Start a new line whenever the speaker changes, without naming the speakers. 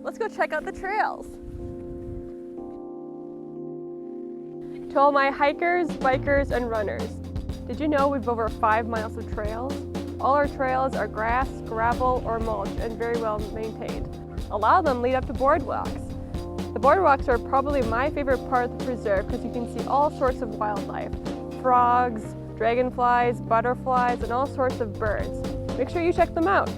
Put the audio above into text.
let's go check out the trails. To all my hikers, bikers, and runners, did you know we've over 5 miles of trails? All our trails are grass, gravel, or mulch and very well maintained. A lot of them lead up to boardwalks. The boardwalks are probably my favorite part of the preserve because you can see all sorts of wildlife. Frogs, dragonflies, butterflies, and all sorts of birds. Make sure you check them out.